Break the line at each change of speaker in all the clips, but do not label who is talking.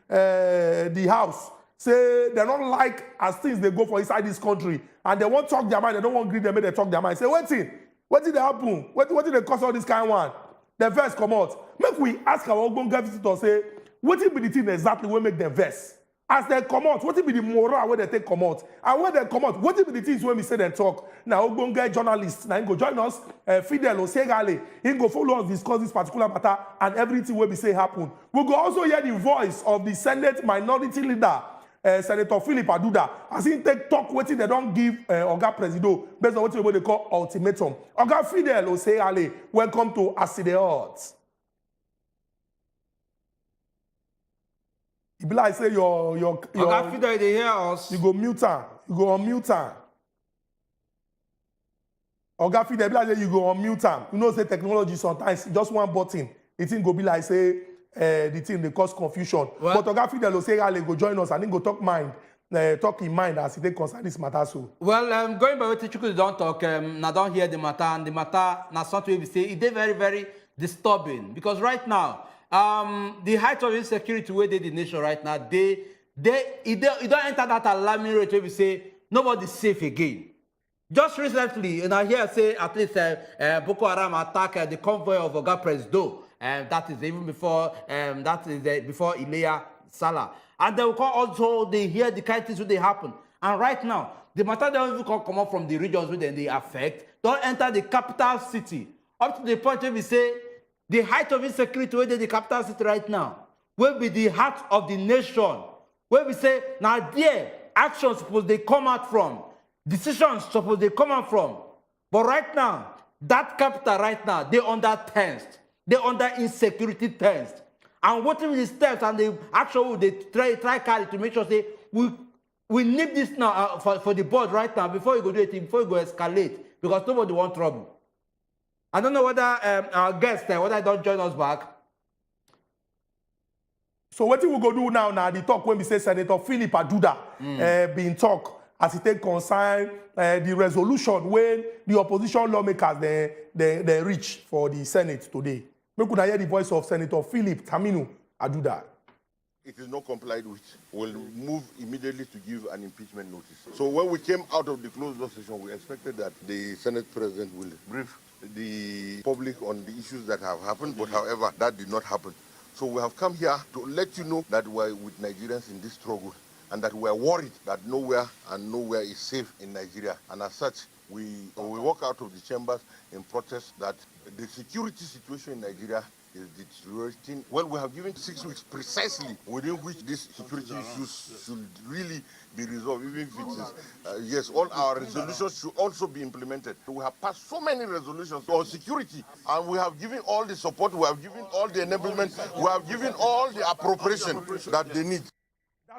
the house. Say they don't like as things they go for inside this country, and they won't talk their mind. They don't want to greet them, make they talk their mind. Say, what did they happen? What did they cause all this kind one? The verse come out. Make we ask our ogbonge visitor, say, what will be the thing exactly will make them verse? As they come out, what will be the moral where they take come out? And when they come out, what will be the things when we say them talk? Now, ogbonge journalists, now he go join us, Fidel Osegale, he go follow us discuss this particular matter, and everything will be say happen. We go also hear the voice of the Senate minority leader, Senator Philip Aduda, as he take talk wetin they don't give Oga Presido based on what they call ultimatum. Oga Fidel Osegale, welcome to Asideot. It be like say your
Oga Fidel, they hear us.
You go mute her. You go unmute her. Oga Fidel, be like say you go unmute her. You know say technology sometimes just one button. The thing go be like say the thing they cause confusion. Well, but Oga Fidel Osegale go join us and then go talk in mind as he take concern this matter so.
Well, going by what Chukwudi don't talk, now don't hear the matter, and the matter now something we say it is very, very disturbing because right now, the height of insecurity where they the nation right now, it don't enter that alarming rate where we say nobody's safe again. Just recently, and I hear say at least Boko Haram attack the convoy of Oga Presido. That is even before before Ilea Salah. And they will also they hear the kind of things they happen. And right now, the matter don't even come up from the regions where they affect, don't enter the capital city. Up to the point where we say the height of insecurity where the capital city right now will be the heart of the nation. Where we say now there actions supposed they come out from, decisions supposed they come out from. But right now, that capital right now, they under tensed. They under insecurity tensed. And what are the steps and the action they try carry to make sure say we nip this now for the board right now before you go do it, before you go escalate, because nobody want trouble. I don't know whether our guests whether don't join us back.
So what we go do now the talk when we say Senator Philip Aduda being talk as he take concern the resolution when the opposition lawmakers they reach for the Senate today. We could hear the voice of Senator Philip Taminu Aduda.
It is not complied with. We'll move immediately to give an impeachment notice. So when we came out of the closed door session, we expected that the Senate President will brief the public on the issues that have happened, but however, that did not happen. So we have come here to let you know that we're with Nigerians in this struggle and that we're worried that nowhere is safe in Nigeria. And as such, we walk out of the chambers in protest that the security situation in Nigeria is deteriorating. Well, we have given 6 weeks precisely within which these security issues should really be resolved, even if it is, yes, all our resolutions should also be implemented. We have passed so many resolutions on security, and we have given all the support, we have given all the enablement, we have given all the appropriation that they need.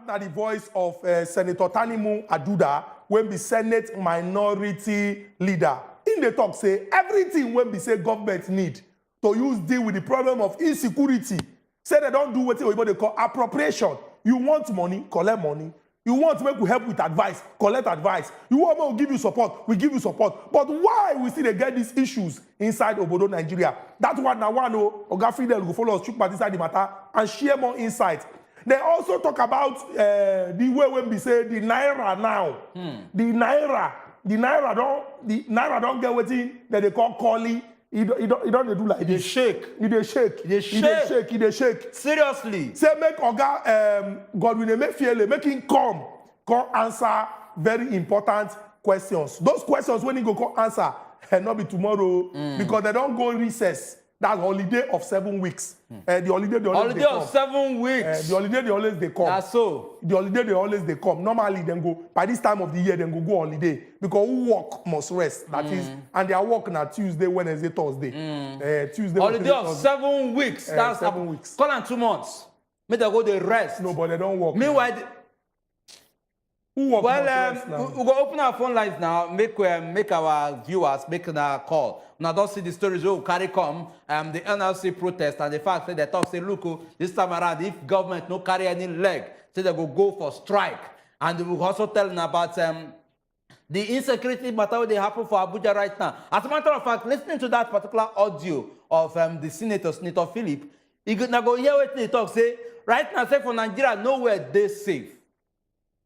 That's the voice of Senator Tanimu Aduda when the Senate minority leader. In the talk say everything when we say government need to use deal with the problem of insecurity. Say they don't do what they call appropriation. You want money, collect money. You want to make we help with advice, collect advice. You want me to give you support, we give you support. But why we still get these issues inside Obodo, Nigeria? That's what now one Oga Fidel will follow us, chook part inside the matter and share more insight. They also talk about the way when we say the Naira now. The Naira don't get what they call calling. He don't do like this. He shake.
Seriously.
Say make Oga Godwin Emefiele make him come answer very important questions. Those questions when he go answer and not be tomorrow because they don't go recess. That's holiday of 7 weeks. The holiday they always
holiday of 7 weeks.
The holiday they always they come.
That's so.
The holiday they always they come. Normally then go by this time of the year then go holiday because who work must rest. That is, and they are working on Tuesday, Wednesday, Thursday. Tuesday.
Holiday of 7 weeks. That's
7 weeks.
Call on 2 months. Make them go the rest.
No, but they don't work.
Meanwhile.
Who work
we'll go open our phone lines now, make our viewers make a call. Now don't see the stories we will carry come the NLC protest and the fact that they talk say look this time around if government no carry any leg, say they will go for strike. And we will also tell them about the insecurity matter they happen for Abuja right now. As a matter of fact, listening to that particular audio of the Senator Philip, you could now go hear what they talk say right now, say for Nigeria, nowhere they safe.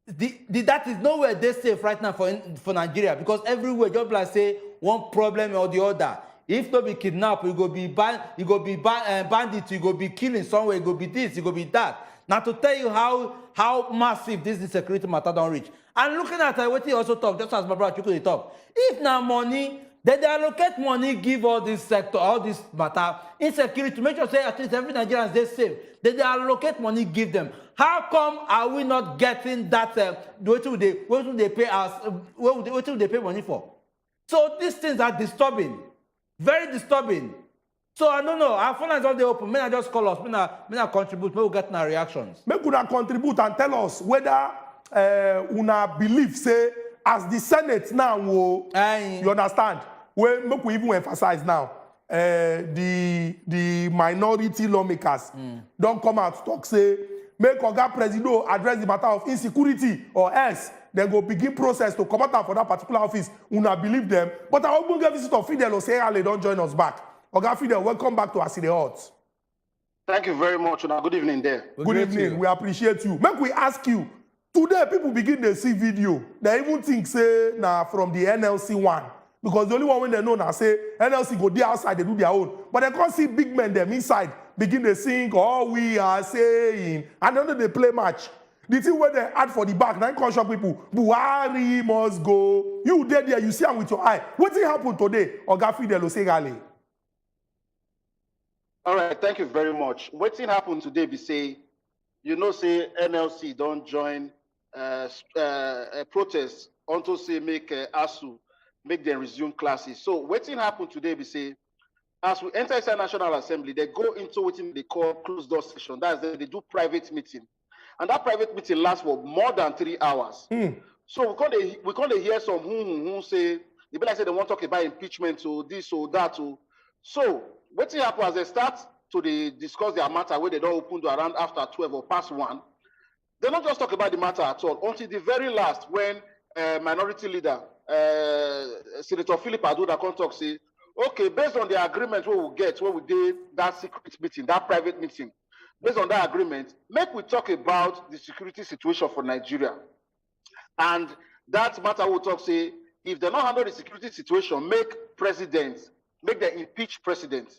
That is nowhere they safe right now for Nigeria, because everywhere just like say one problem or the other. If not be kidnapped, you go be bandit, you go be killing somewhere, you go be this, you go be that. Now to tell you how massive this insecurity matter don't reach. And looking at what he also talk, just as my brother Chukwu talk, if now money, then they allocate money, give all this sector, all this matter, insecurity, to make sure say at least every Nigerian is they safe. Then they allocate money, give them. How come are we not getting that? What will they pay us? What will they pay money for? So these things are disturbing, very disturbing. So I don't know. Our phone is all the open. May I just call us? May I contribute? May we get our reactions?
Make una contribute and tell us whether una believe say as the Senate now, you understand? Well, make we even emphasize now. The minority lawmakers don't come out to talk say make Oga Presido address the matter of insecurity or else then go begin process to come out for that particular office. Una believe them. But I will get visit of Fidel Oseyale don't join us back. Oga Fidel, welcome back to Aside Hot.
Thank you very much. Good evening there.
Good evening. We appreciate you. Make we ask you. Today, people begin to see video. They even think, say, now from the NLC one. Because the only one when they know now, say, NLC go there outside, they do their own. But they can't see big men them inside, begin to sing, all we are saying. And then they play match. The thing where they add for the back, now can't shock people, Buhari must go. You there, you see them with your eye. What did happen today? Oga Fidel Oseyale.
All right, thank you very much. What thing happened today be say, you know, say NLC don't join a protest until say make ASU, make them resume classes. So what thing happened today be say, as we enter inside National Assembly, they go into what they call closed door session. That's they do private meeting. And that private meeting lasts for more than 3 hours. So we can't hear some who say, they be like say they want to talk about impeachment or this or that. So what happen as they start to discuss their matter where they don't open to around after 12 or past 1, they don't just talk about the matter at all until the very last when minority leader, Senator Philip Aduda come talk say, okay, based on the agreement we will get when we did that secret meeting, that private meeting, based on that agreement, make we talk about the security situation for Nigeria. And that matter will talk say, if they not handle the security situation, make them impeach president.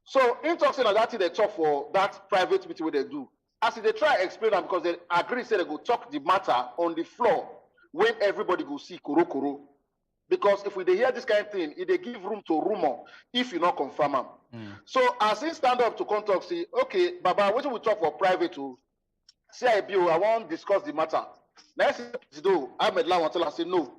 So in talking about that, they talk for that private meeting where they do. As they try to explain them because they agree, say they go talk the matter on the floor when everybody go see koro. Because if we hear this kind of thing, they give room to rumor if you not confirm them. So as he stand up to come talk, say, okay, Baba, what we talk for private to CIBO, I want to discuss the matter. Now do Ahmed Lawan tell us say no,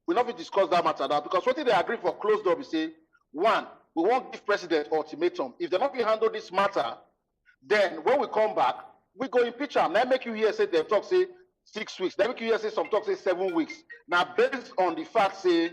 we not discuss that matter now because what they agree for closed door, we say, one, we won't give president ultimatum. If they not be handle this matter, then when we come back, we go impeach them. Now make you hear say they talk say 6 weeks. Then make you hear say some talk say 7 weeks. Now based on the fact say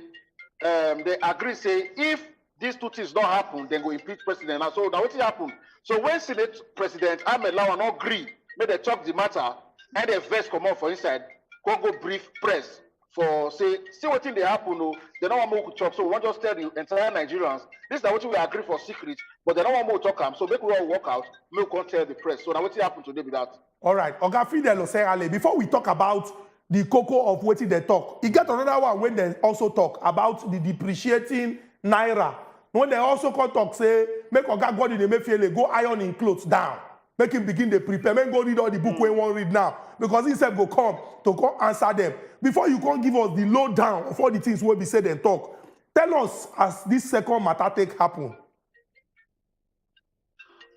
they agree say if these two things don't happen, then go impeach president. And so now what happen? So when Senate President Ahmed Lawan not agree, may they talk the matter and they first come out for inside, go brief press. For say what thing they happen, no, they don't want more to talk. So we want just tell the entire Nigerians, this is what we agree for secret, but they don't want more to talk. So make we all walk out, we can't tell the press. So now what happened today with that? All
right, Oga Fidel Oseyale, before we talk about the cocoa of what they talk, you get another one when they also talk about the depreciating naira. When they also come talk, say, make Oga God in the Emefiele go iron in clothes down. Make him begin to prepare. Make go read all the book we won't read now. Because he said go come to answer them. Before you can't give us the lowdown of all the things we be said and talk. Tell us as this second matter take happen.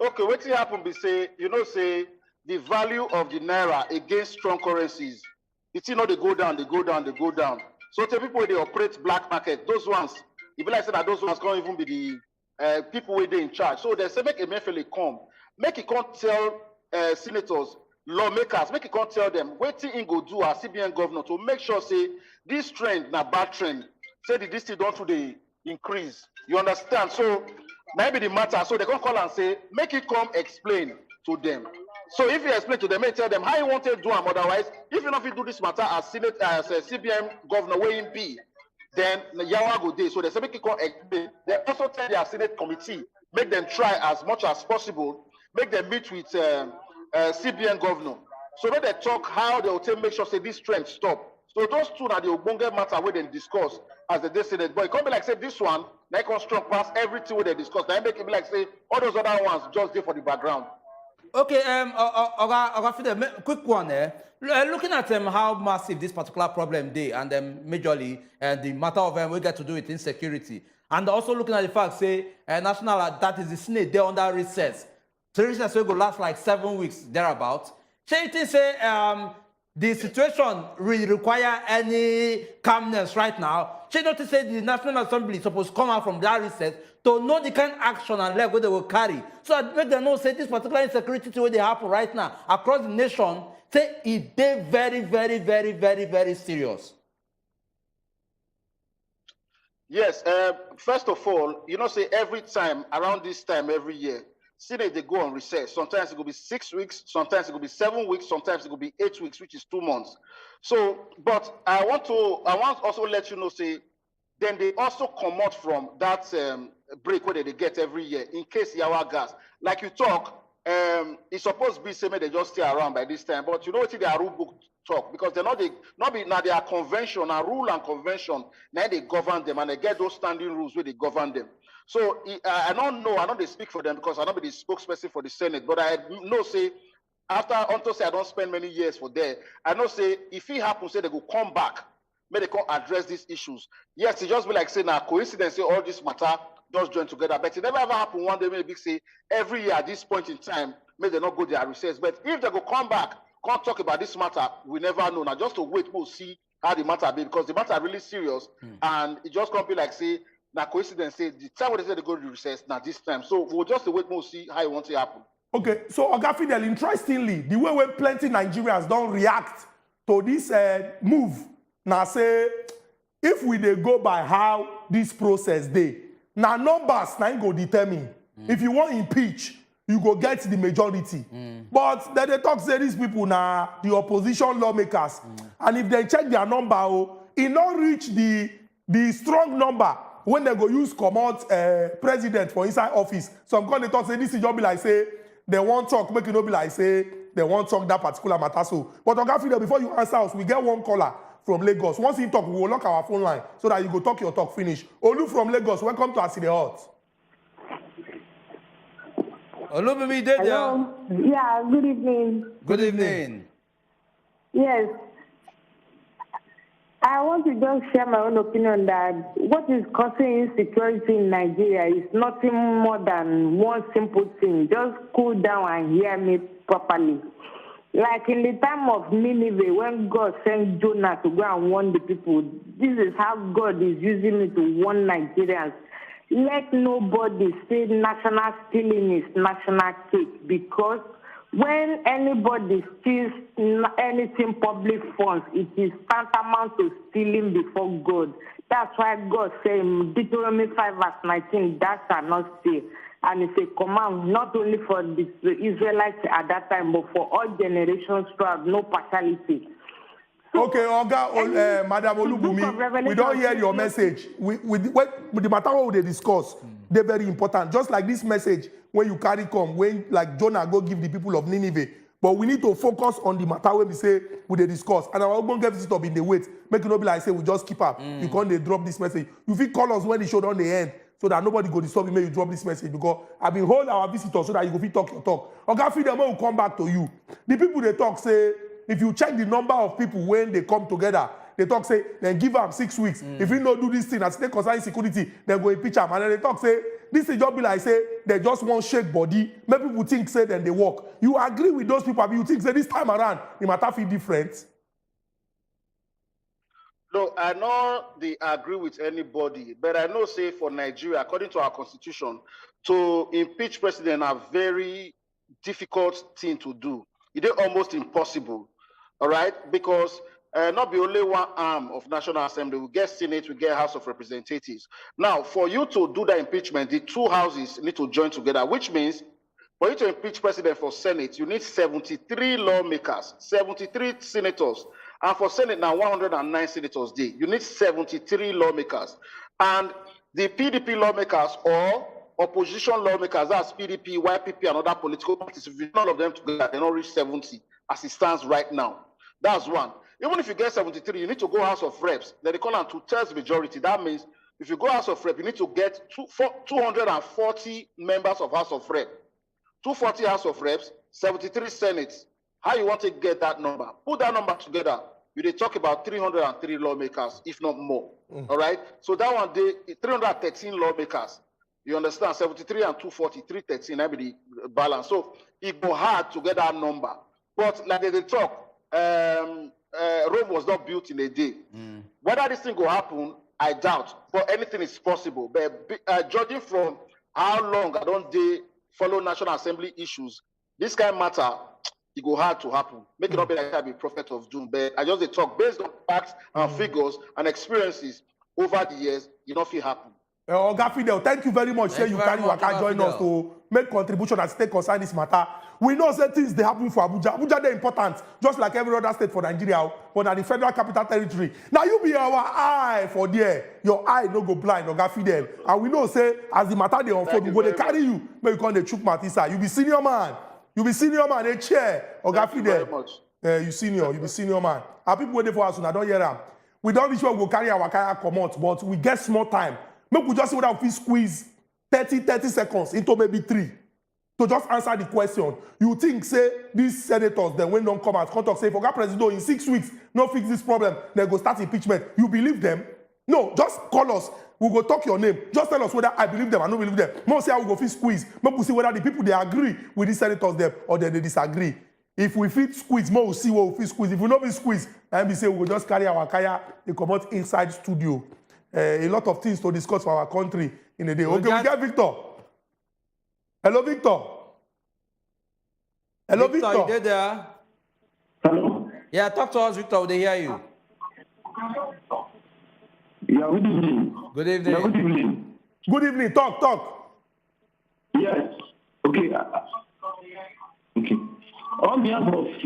Okay, what happen be say, say the value of the naira against strong currencies. It's they go down. So the people they operate black market, those ones, if like say that those ones can't even be the people where they in charge. So they say make Emefiele come. Make it can't tell senators, lawmakers, make it can't tell them what thing go do as CBN governor to make sure say this trend na bad trend. Say the district don't today increase. You understand? So maybe the matter. So they can call and say, make it come explain to them. So if you explain to them, may tell them how you want to do them. Otherwise, if you not do this matter as Senate, as a CBN governor where in be, then Yawa go day. So they say make it come explain. They also tell their Senate committee, make them try as much as possible. Make them meet with CBN governor. So when they talk how they will make sure say this trend stop. So those two are the ogbonge matter where they discuss as the day Senate. But it can't be like say this one, they can strong pass everything where they discuss. They make it be like say all those other ones just there for the background.
Okay, Oga Fide, quick one there. Looking at how massive this particular problem is, and majorly the matter of we get to do with insecurity, and also looking at the fact, say, national, that is the Senate, they're under recess. So recess will go last like 7 weeks, thereabout. So you think, say, the situation will require any calmness right now? So you notice, say, the National Assembly is supposed to come out from that recess to know the kind of action and leg what they will carry. So I make them know, say, this particular insecurity to what they happen right now across the nation, say, it is very, very, very, very, very serious.
Yes, first of all, you know, say every time, around this time every year, Senate, they go on recess. Sometimes it will be 6 weeks, sometimes it will be 7 weeks, sometimes it will be 8 weeks, which is 2 months. So, but I want also let you know, say, then they also come out from that break where they get every year in case Yawa gas. Like you talk, it's supposed to be same they just stay around by this time, but you know what their rule book talk, because they're now they are convention and rule and convention, now they govern them and they get those standing rules where they govern them. So I don't know, I don't speak for them because I don't be the spokesperson for the Senate, but I know say until say I don't spend many years for there, I know say if it happens, say they will come back, may they come address these issues. Yes, it just be like saying now coincidence, say all this matter just join together, but it never ever happen one day, maybe say every year at this point in time, may they not go their recess. But if they go come back, can't talk about this matter, we never know. Now just to wait, we'll see how the matter be, because the matter really serious, and it just can't be like say now coincidence, say the time when they say they go to the recess, now this time. So we'll just wait, we'll see how it wants to happen.
Okay, so Oga Fidel, interestingly, the way when plenty Nigerians don't react to this move, now say, if we dey go by how this process dey, now numbers now go determine. If you want impeach, you go get the majority. But then they talk say these people now the opposition lawmakers, and if they check their number, it not reach the strong number when they go use comot president for inside office. Some come they talk say this is just be like say they won't talk, make it not be like say they won't talk that particular matter. So, but Oga Fidel, before you answer us, we get one caller from Lagos. Once he talk, we will lock our phone line so that you go talk your talk finish. Olu from Lagos, welcome to Aside Hot.
Olu, baby, there.
Hello. Yeah, good evening.
Good evening.
Yes. I want to just share my own opinion that what is causing insecurity in Nigeria is nothing more than one simple thing. Just cool down and hear me properly. Like in the time of Nineveh, when God sent Jonah to go and warn the people, this is how God is using me to warn Nigerians. Let nobody say national stealing is national cake, because when anybody steals anything public funds, it is tantamount to stealing before God. That's why God said in Deuteronomy 5 verse 19, that shall not steal. And it's a command not only for the Israelites at that time, but for all generations throughout, no partiality. So,
okay, Oga, Madam Olubumi, we don't hear your message. With the matter what they discuss, they're very important. Just like this message, when you carry come, when like Jonah go give the people of Nineveh. But we need to focus on the matter when we say we they discuss. And our own get visitor in the wait. Make it not be like say we just keep up. You can't they drop this message. You feel call us when the show on the end, so that nobody go disturb you, make you drop this message, because I've been hold our visitors so that you go fit talk your talk. Oga Fidel will come back to you. The people they talk say, if you check the number of people when they come together, they talk say, then give them 6 weeks. If you don't do this thing as they concern security, then go impeach them. And then they talk say, this is just be like say, they just want shake body. Many people think say, then they walk. You agree with those people, but you think say, this time around, the matter feel different?
No, I know they agree with anybody, but I know say for Nigeria, according to our constitution, to impeach president a very difficult thing to do. It is almost impossible, all right? Because not be only one arm of National Assembly, we get Senate, we get House of Representatives. Now, for you to do the impeachment, the two houses need to join together, which means for you to impeach president for Senate, you need 73 lawmakers, 73 senators. And for Senate now, 109 senators day. You need 73 lawmakers. And the PDP lawmakers or opposition lawmakers, that's PDP, YPP, and other political parties, if you all of them together, they don't reach 70 as it stands right now. That's one. Even if you get 73, you need to go House of Reps. Then they call them two-thirds majority. That means if you go House of Reps, you need to get 240 members of House of Reps. 240 House of Reps, 73 Senates. How you want to get that number? Put that number together. You they talk about 303 lawmakers, if not more. All right? So that one day, 313 lawmakers. You understand? 73 and 240, 313, that be the balance. So it go hard to get that number. But like they talk, Rome was not built in a day. Whether this thing will happen, I doubt. But anything is possible. But judging from how long I don't follow National Assembly issues, this kind of matter, it go hard to happen. Make it not be like I be prophet of doom. But I just talk based on facts and figures and experiences over the years, it not feel happen.
Oga Fidel, thank you very much. Say you carry waka join us to make contribution and stay concerned this matter. We know that things they happen for Abuja. Abuja they important, just like every other state for Nigeria, but at the Federal Capital Territory. Now you be our eye for there. Your eye no go blind, Oga Fidel. And we know say as the matter they unfold, we go they carry you. Maybe you come the chook matisa. You be senior man. You be senior man. They chair. Oga Fidel. You senior. You be senior man. Our people waiting for us. I don't hear them. We don't be sure we go carry our kaya come out, but we get small time. Maybe we just see whether we squeeze 30 seconds into maybe 3 to just answer the question. You think, say, these senators, then when don't come out, come talk, say, forget president, in 6 weeks, no fix this problem, then go start impeachment. You believe them? No, just call us. We go talk your name. Just tell us whether I believe them or don't believe them. Maybe say how we go fit squeeze. Maybe we see whether the people, they agree with these senators them or they disagree. If we fit squeeze, maybe we'll see what we fit squeeze. If we don't fit squeeze, then we say we will just carry our kaya, they come out inside studio. A lot of things to discuss for our country in a day. Okay, we get Victor. Hello, Victor. Hello, Victor.
You there?
Hello.
Yeah, talk to us, Victor. They hear you.
Yeah, good evening.
Good evening.
Yeah, good evening.
Good evening. Talk.
Yes. Okay. Okay. On behalf of this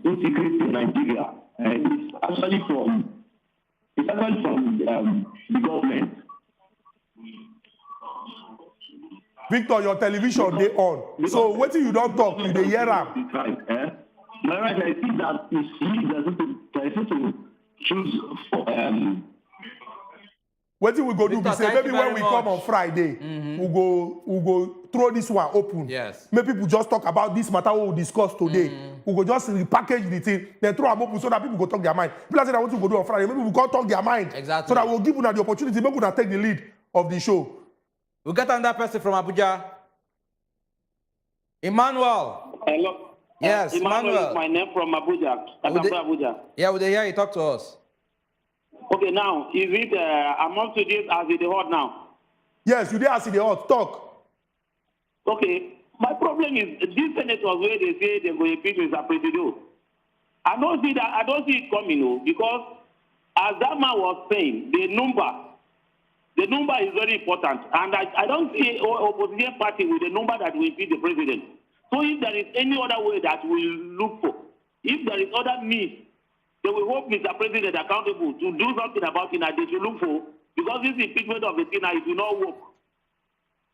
insecurity in Nigeria, it's actually from the government.
Victor, your television they on. So what you don't talk, you dey hear am.
My right, I think that is to choose.
What we go do?
Victor,
We say maybe when we come on Friday, we go throw this one open.
Yes.
Make people just talk about this matter we will discuss today. We go just repackage the thing, then throw them open so that people go talk their mind. People say that what we go do on Friday, maybe we go talk their mind.
Exactly.
So that we'll give them the opportunity, maybe we'll take the lead of the show.
We got another person from Abuja. Emmanuel.
Hello.
Yes,
Emmanuel is my name from Abuja. Abuja.
Yeah, would they hear you talk to us?
Okay, now, is it among to this as it is hot now?
Yes, you dey ask the hot talk.
Okay, my problem is these senators where they say they're going to impeach Mr. President. I don't see it coming, no, because as that man was saying, the number is very important, and I don't see opposition party with the number that will impeach the president. So if there is any other way that we look for, if there is other means, they will hold Mr. President accountable to do something about it that they should look for, because this impeachment of the thing, it will not work.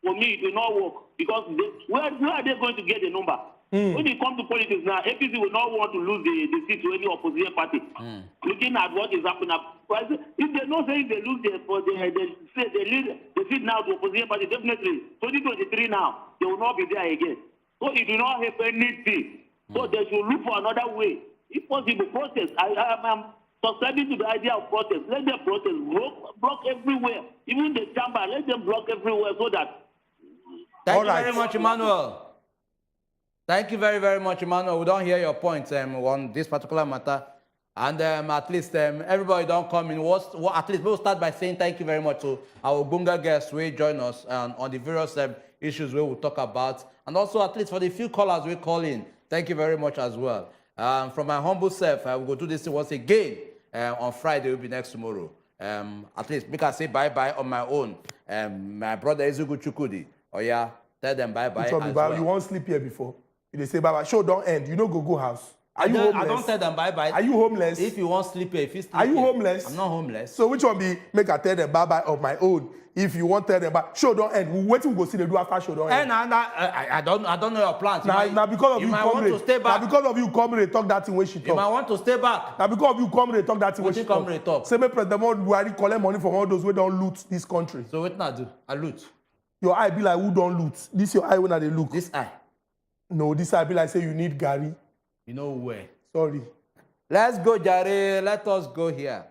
For me, it will not work, because where are they going to get the number? When it comes to politics now, APC will not want to lose the seat to any opposition party. Looking at what is happening now, if they don't say they lose the seat now to opposition party, definitely 2023 now they will not be there again. So it will not help anything. So they should look for another way. If possible, protest. I am subscribing to the idea of protest. Let them protest. Block everywhere. Even the chamber, let them block everywhere so that.
Thank you very much, Emmanuel. Thank you very, very much, Emmanuel. We don't hear your points on this particular matter. And at least everybody don't come in. At least we'll start by saying thank you very much to our Bunga guests who join us on the various issues we will talk about. And also at least for the few callers we call in, thank you very much as well. From my humble self, I will go do this once again on Friday. Will be next tomorrow. At least make I say bye-bye on my own. My brother Ezugu Chukudi. Oh yeah, tell them bye-bye as well.
You won't sleep here before. They say bye-bye. Show don't end. You know go house. Are you homeless?
I don't tell them bye-bye.
Are you homeless?
If you want sleep here, if you sleep
Are you
here.
homeless?
I'm not homeless.
So which one be make I tell them bye-bye of my own? If you want tell them bye, show don't end. Wait till we go see they do after show don't end.
And I don't know your plans.
Now because of you
might
come
want to stay back.
Now because of you come here talk that thing when she talk.
You might want to stay back.
Now because of you come here talk that thing when she
come here talk.
Say me President Buhari collect money from all those who don't loot this country.
So what now do? I loot.
Your eye be like who don't loot. This your eye when they look.
This eye.
No, this eye be like say you need Gary.
You know where.
Sorry.
Let's go, Jare. Let us go here.